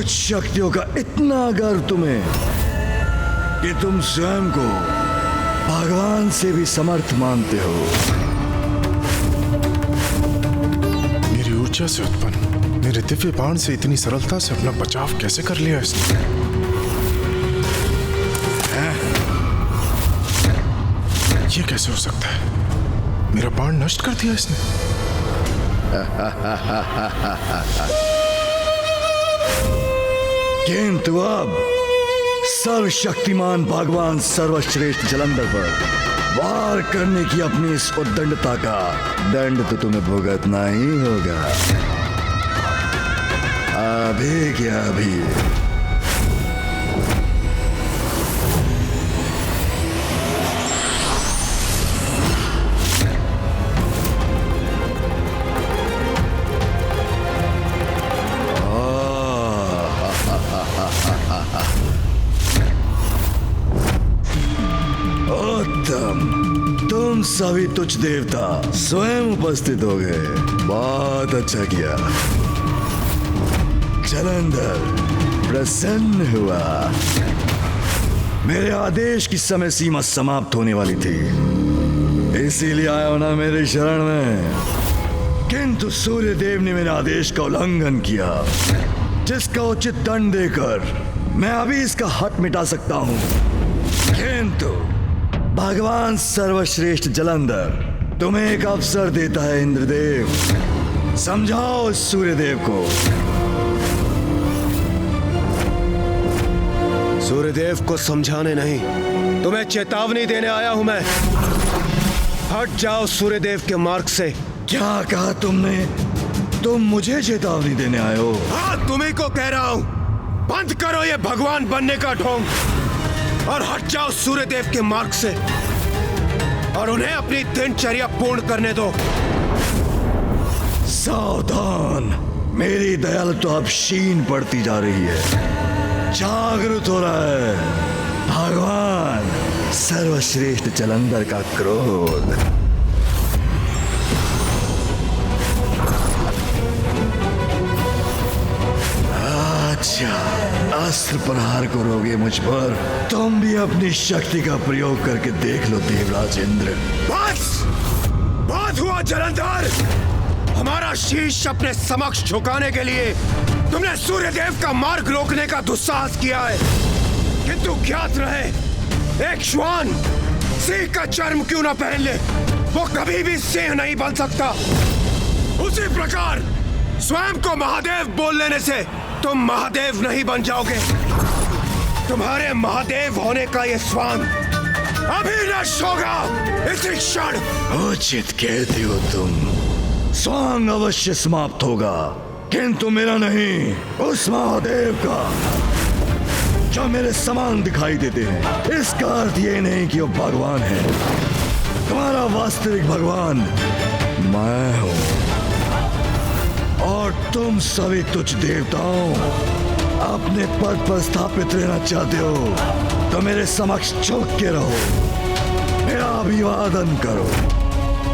कुछ शक्तियों का इतना गर्व तुम्हें कि तुम स्वयं को भगवान से भी समर्थ मानते हो। मेरी ऊर्जा से उत्पन्न मेरे दिव्य बाण से इतनी सरलता से अपना बचाव कैसे कर लिया इसने? ये कैसे हो सकता है? मेरा बाण नष्ट कर दिया इसने। किंतु अब सर्वशक्तिमान भगवान सर्वश्रेष्ठ जलंधर पर वार करने की अपनी इस उद्दंडता का दंड तो तुम्हें भुगतना ही होगा। अभी क्या अभी। तुम सभी तुच्छ देवता स्वयं उपस्थित हो गए। बहुत अच्छा किया। जलंधर प्रसन्न हुआ। मेरे आदेश की समय सीमा समाप्त होने वाली थी, इसीलिए आया होना मेरे शरण में। किंतु सूर्य देव ने मेरे आदेश का उल्लंघन किया, जिसका उचित दंड देकर मैं अभी इसका हक मिटा सकता हूं। किंतु भगवान सर्वश्रेष्ठ जलंधर तुम्हें एक अवसर देता है। इंद्रदेव, समझाओ सूर्यदेव को। सूर्यदेव को समझाने नहीं, तुम्हें चेतावनी देने आया हूं मैं। हट जाओ सूर्यदेव के मार्ग से। क्या कहा तुमने? तुम मुझे चेतावनी देने आए हो? हाँ, तुम्ही को कह रहा हूं। बंद करो ये भगवान बनने का ढोंग और हट जाओ सूर्यदेव के मार्ग से और उन्हें अपनी दिनचर्या पूर्ण करने दो। सावधान, मेरी दयालु तो अब क्षीण पड़ती जा रही है। जागृत हो रहा है भगवान सर्वश्रेष्ठ जलंधर का क्रोध। अच्छा, अस्त्र प्रहार करोगे मुझ पर? तुम भी अपनी शक्ति का प्रयोग करके देख लो देवराज इंद्र। बस बहुत हुआ जलंधर। हमारा शीश अपने समक्ष झुकाने के लिए तुमने सूर्यदेव का मार्ग रोकने का दुस्साहस किया है। किंतु ज्ञात रहे, एक श्वान सिंह का चर्म क्यों ना पहन ले, वो कभी भी सिंह नहीं बन सकता। उसी प्रकार स्वयं को महादेव बोल लेने से तुम महादेव नहीं बन जाओगे। तुम्हारे महादेव होने का ये स्वांग अभी नष्ट होगा, इसी क्षण। उचित कहते हो तुम। स्वांग अवश्य समाप्त होगा, किंतु मेरा नहीं, उस महादेव का जो मेरे समान दिखाई देते हैं। इसका अर्थ ये नहीं कि वो भगवान है। तुम्हारा वास्तविक भगवान मैं हूं और तुम सभी तुच्छ देवताओं अपने पद पर स्थापित रहना चाहते हो तो मेरे समक्ष झुक के रहो, मेरा अभिवादन करो।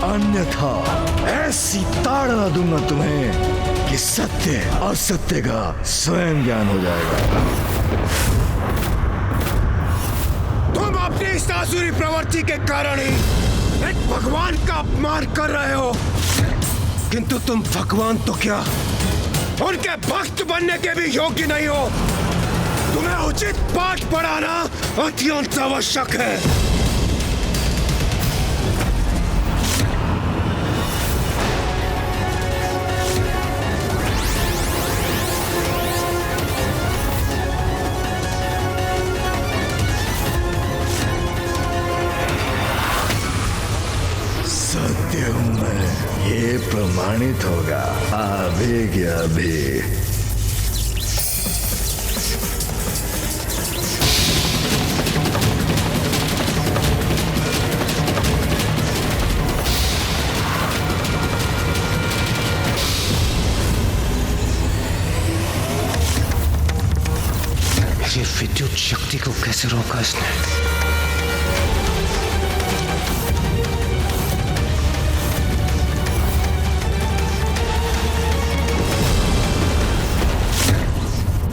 अन्यथा ऐसी ताड़ना दूंगा तुम्हें कि सत्य और सत्य का स्वयं ज्ञान हो जाएगा। तुम अपनी इस आसुरी प्रवृत्ति के कारण ही एक भगवान का अपमान कर रहे हो। किंतु तुम भगवान तो क्या, उनके भक्त बनने के भी योग्य नहीं हो। तुम्हें उचित पाठ पढ़ाना अत्यंत आवश्यक है। सत्य हूं मैं, ये प्रमाणित होगा अभी क्या अभी। ये विद्युत शक्ति को कैसे रोका इसने?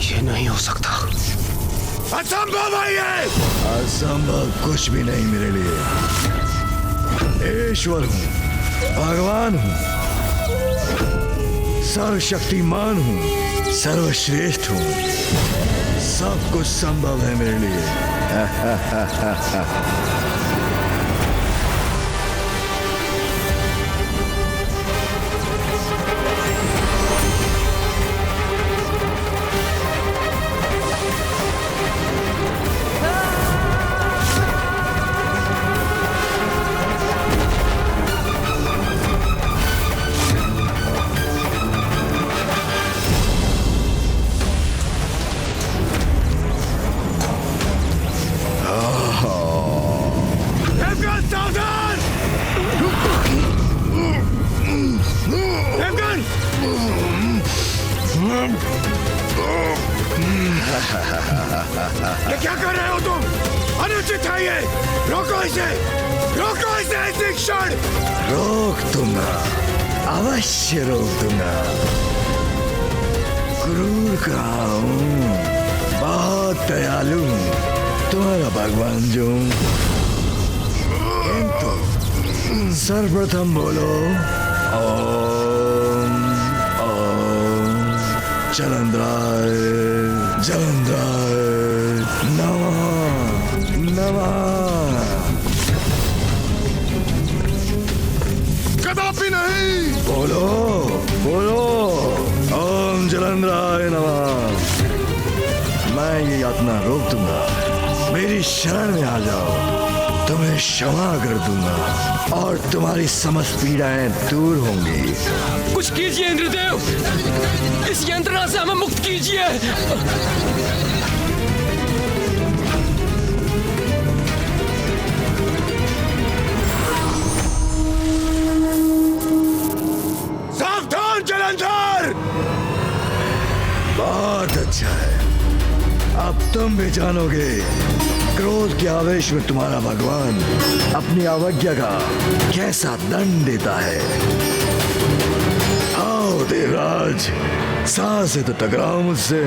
ये नहीं हो सकता। असंभव है ये। असंभव कुछ भी नहीं मेरे लिए। ईश्वर हूं, भगवान हूं, सर्वशक्तिमान हूं, सर्वश्रेष्ठ हूं, सब कुछ संभव है मेरे लिए। सावधान! देवगन! ये क्या कर रहे हो तुम? अनुचित है ये। रोको इसे, रोको इसे इसी क्षण। रोक दूंगा, अवश्य रोक दूंगा। क्रूर कहाँ हूँ, बहुत दयालु हूँ, तुम्हारा भगवान जो हूँ। सर्वप्रथम बोलो ओम ओम जलंधराय जलंधराय नमः नमः। कदापि नहीं। बोलो बोलो ओम जलंधराय नमः। मैं ये यातना रोक दूंगा, मेरी शरण में आ जाओ, तुम्हें क्षमा कर दूंगा और तुम्हारी समस्त पीड़ाएं दूर होंगी। कुछ कीजिए इंद्रदेव, इस यंत्रणा से हमें मुक्त कीजिए। सावधान जलंधर! बहुत अच्छा है, अब तुम भी जानोगे क्रोध के आवेश में तुम्हारा भगवान अपनी अवज्ञा का कैसा दंड देता है। आओ देवराज, सांस से तो टकराओ मुझसे।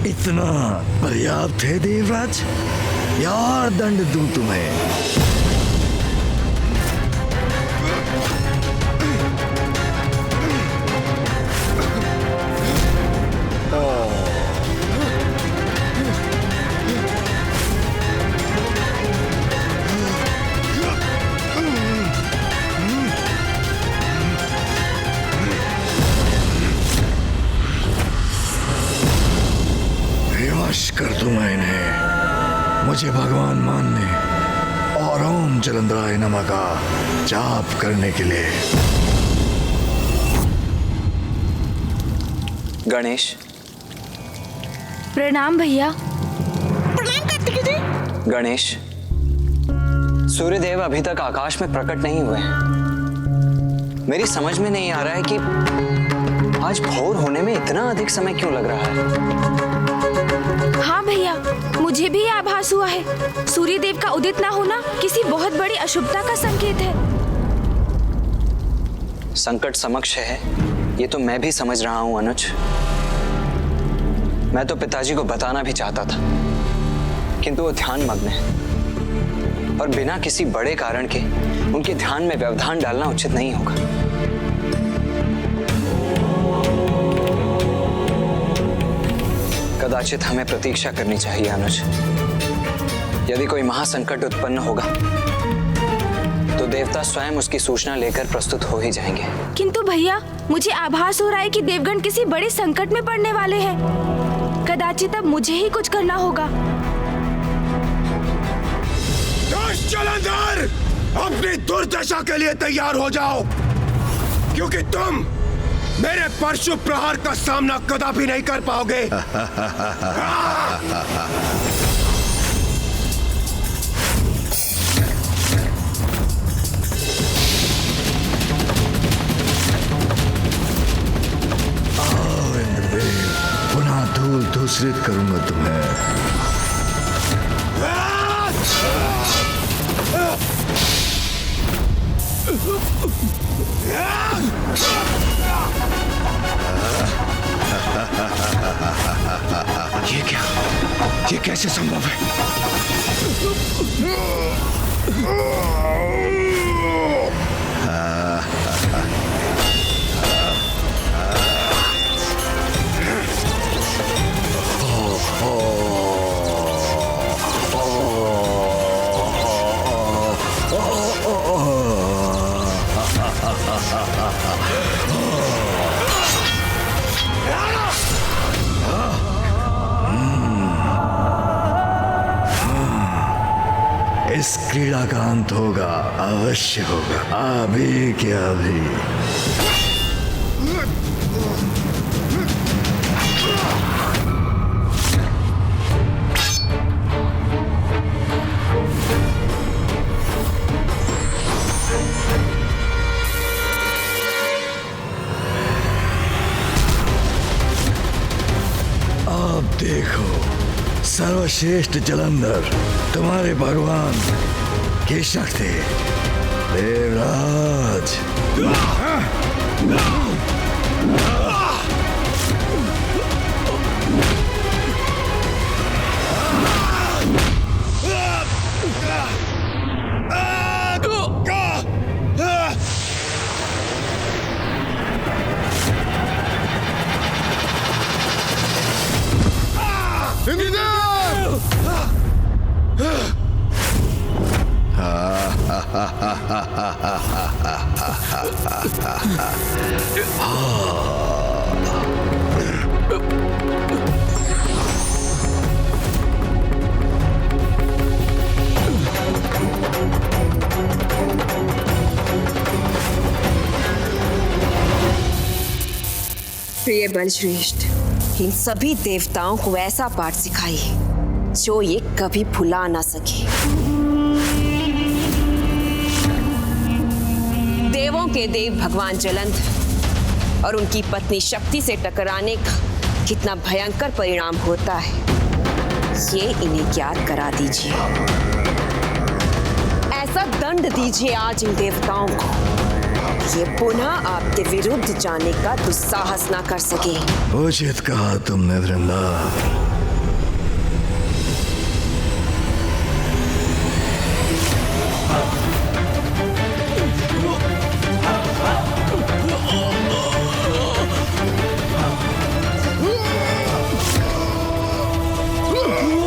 इतना पर्याप्त है देवराज, या और दंड दूं तुम्हें? कर दूंगा इन्हें, मुझे भगवान मानने और ओम जलंधराय नमः का जाप करने के लिए। गणेश। प्रणाम भैया। प्रणाम कार्तिकेय जी। गणेश, सूर्यदेव अभी तक आकाश में प्रकट नहीं हुए हैं। मेरी समझ में नहीं आ रहा है कि आज भोर होने में इतना अधिक समय क्यों लग रहा है। हाँ भैया, मुझे भी आभास हुआ है। सूर्यदेव का उदित ना होना किसी बहुत बड़ी अशुभता का संकेत है। संकट समक्ष है, ये तो मैं भी समझ रहा हूं अनुज। मैं तो पिताजी को बताना भी चाहता था, किंतु वो ध्यान मग्न है और बिना किसी बड़े कारण के उनके ध्यान में व्यवधान डालना उचित नहीं होगा। कदाचित हमें प्रतीक्षा करनी चाहिए अनुज। यदि कोई महासंकट उत्पन्न होगा तो देवता स्वयं उसकी सूचना लेकर प्रस्तुत हो ही जाएंगे। किंतु भैया, मुझे आभास हो रहा है कि देवगण किसी बड़े संकट में पड़ने वाले हैं। कदाचित अब मुझे ही कुछ करना होगा। दुष्ट जलंधर, अपनी दुर्दशा के लिए तैयार हो जाओ, क्योंकि तुम मेरे परशु प्रहार का सामना कदापि नहीं कर पाओगे। पुनः धूल धूसरित करूंगा तुम्हें। ये क्या? ये कैसे संभव है? इस क्रीड़ा का अंत होगा, अवश्य होगा, अभी क्या अभी। अब देखो सर्वश्रेष्ठ जलंधर, तुम्हारे भगवान की शक्ति। देवराज, प्रिय बलश्रेष्ठ, इन सभी देवताओं को ऐसा पाठ सिखाइए जो ये कभी भुला ना सके। देवों के देव भगवान जलंधर और उनकी पत्नी शक्ति से टकराने का कितना भयंकर परिणाम होता है, ये इन्हें ज्ञात करा दीजिए। ऐसा दंड दीजिए आज इन देवताओं को, ये पुनः आपके विरुद्ध जाने का दुस्साहस ना कर सके। उचित कहा तुमने वृंदा।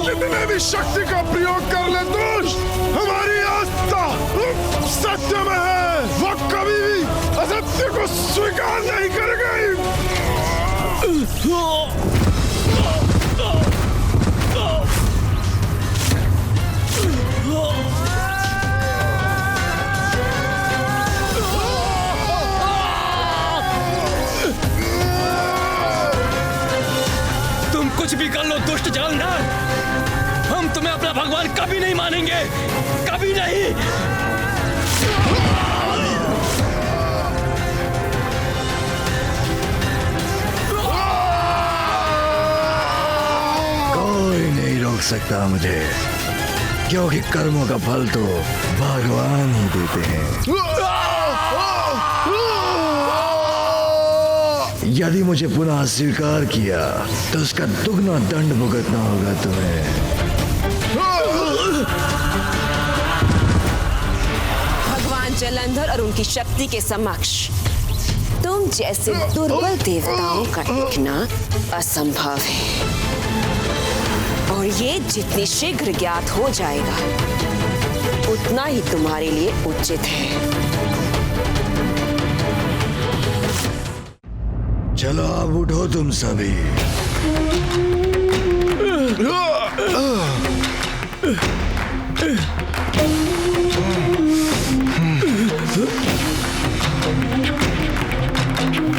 कितने भी शक्ति का प्रयोग कर ले दुष्ट, हमारी आस्था सत्य में है। वो कभी भी असत्य को स्वीकार नहीं करेगा। तुम कुछ भी कर लो दुष्ट जलंधर, हम तुम्हें अपना भगवान कभी नहीं मानेंगे, कभी नहीं। कोई नहीं रोक सकता मुझे, क्योंकि कर्मों का फल तो भगवान ही देते हैं। यदि मुझे पुनः स्वीकार किया तो उसका दुगना दंड भुगतना होगा तुम्हें। भगवान जलंधर और उनकी शक्ति के समक्ष तुम जैसे दुर्बल देवताओं का टिकना असंभव है, और ये जितनी शीघ्र ज्ञात हो जाएगा उतना ही तुम्हारे लिए उचित है। चलो अब उठो तुम सभी।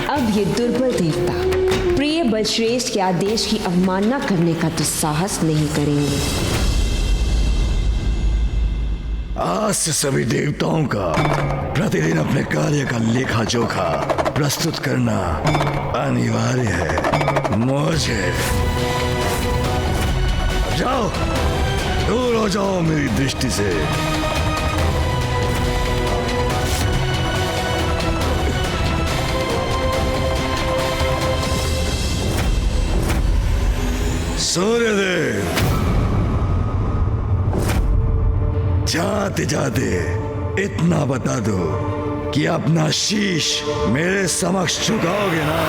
अब ये दुर्बल देवता प्रिय बलश्रेष्ठ के आदेश की अवमानना करने का दुस्साहस नहीं करेंगे। आज से सभी देवताओं का प्रतिदिन अपने कार्य का लेखा जोखा प्रस्तुत करना अनिवार्य है मुझे। जाओ, दूर हो जाओ मेरी दृष्टि से। सूर्यदेव, जाते जाते इतना बता दो कि अपना शीश मेरे समक्ष झुकाओगे ना?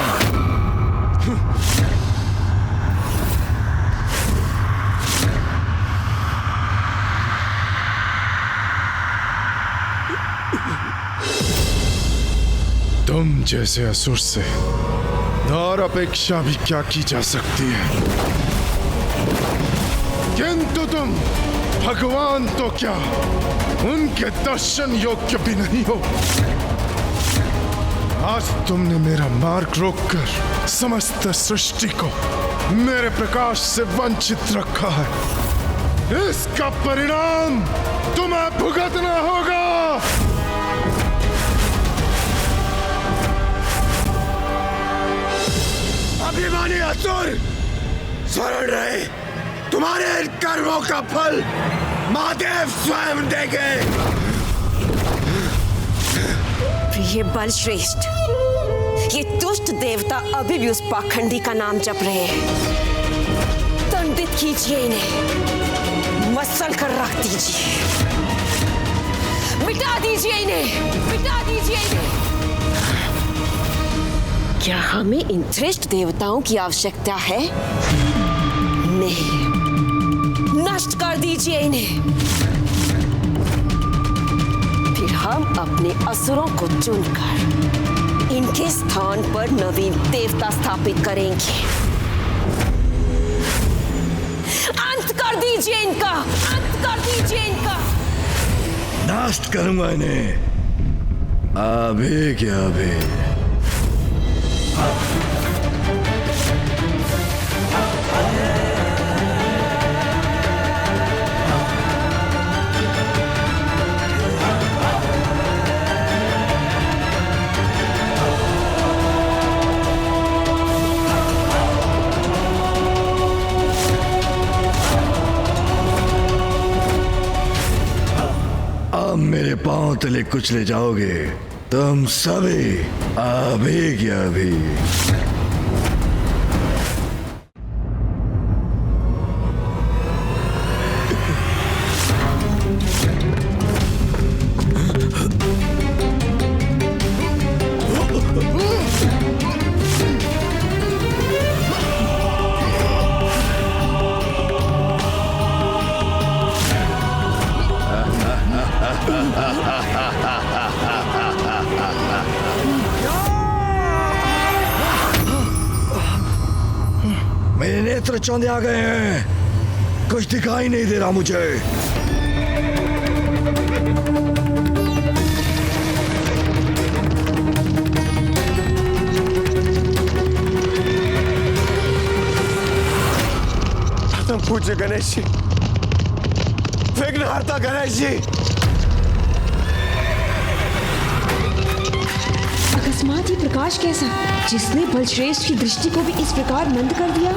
तुम जैसे असुर से और अपेक्षा भी क्या की जा सकती है, किंतु तुम भगवान तो क्या उनके दर्शन योग्य भी नहीं हो। आज तुमने मेरा मार्ग रोककर समस्त सृष्टि को मेरे प्रकाश से वंचित रखा है। इसका परिणाम तुम्हें भुगतना होगा। अभिमानी असुर, स्मरण रहे, तुम्हारे इन कर्मों का फल महादेव स्वयं देंगे। प्रिय बलश्रेष्ठ, ये दुष्ट देवता अभी भी उस पाखंडी का नाम जप रहे हैं। दंडित कीजिए इन्हें, मसल कर रख दीजिए, मिटा दीजिए इन्हें, मिटा दीजिए इन्हें। क्या हमें इन धृष्ट देवताओं की आवश्यकता है? नहीं, नष्ट कर दीजिए इन्हें। फिर हम अपने असुरों को चुनकर इनके स्थान पर नवीन देवता स्थापित करेंगे। अंत कर दीजिए इनका, अंत कर दीजिए इनका। नष्ट करूंगा इन्हें, अभी क्या अभी। अब मेरे पांव तले कुचले जाओगे तुम सभी, अभी क्या अभी। मेरे नेत्र चौंधे आ गए हैं, कुछ दिखाई नहीं दे रहा मुझे। तुम पूछे गणेश जी, विघ्नहर्ता गणेश जी। अकस्मात ही प्रकाश कैसा, जिसने बलश्रेष्ठ की दृष्टि को भी इस प्रकार मंद कर दिया।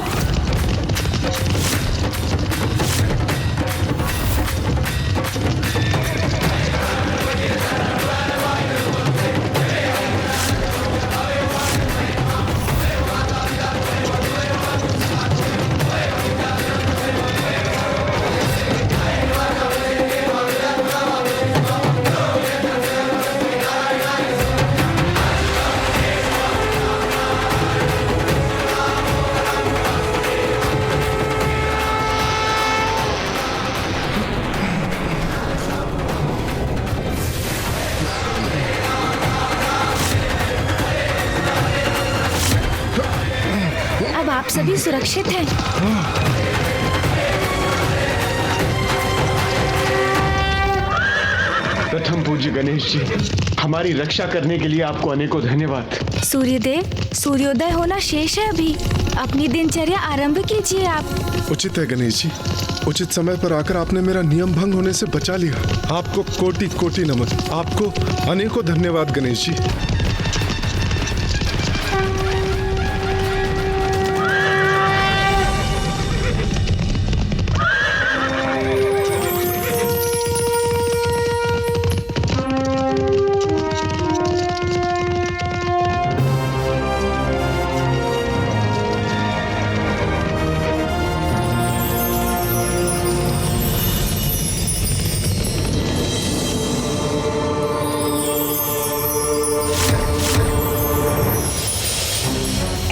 सभी सुरक्षित हैं। प्रथम पूज्य गणेश जी, हमारी रक्षा करने के लिए आपको अनेकों धन्यवाद। सूर्यदेव, सूर्योदय होना शेष है अभी। अपनी दिनचर्या आरंभ कीजिए आप। उचित है गणेश जी, उचित समय पर आकर आपने मेरा नियम भंग होने से बचा लिया। आपको कोटि कोटि नमन। आपको अनेकों धन्यवाद गणेश जी।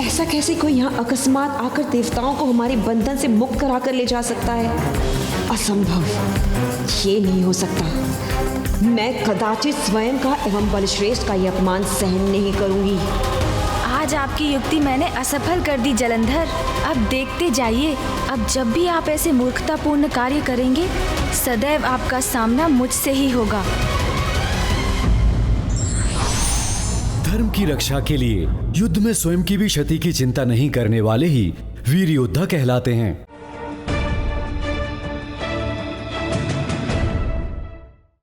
ऐसा कैसे कोई यहाँ अकस्मात आकर देवताओं को हमारे बंधन से मुक्त करा कर ले जा सकता है? असंभव, ये नहीं हो सकता। मैं कदाचित स्वयं का एवं बलश्रेष्ठ का यह अपमान सहन नहीं करूंगी। आज आपकी युक्ति मैंने असफल कर दी जलंधर। अब देखते जाइए, अब जब भी आप ऐसे मूर्खतापूर्ण कार्य करेंगे, सदैव आपका सामना मुझसे ही होगा। धर्म की रक्षा के लिए युद्ध में स्वयं की भी क्षति की चिंता नहीं करने वाले ही वीर योद्धा कहलाते हैं।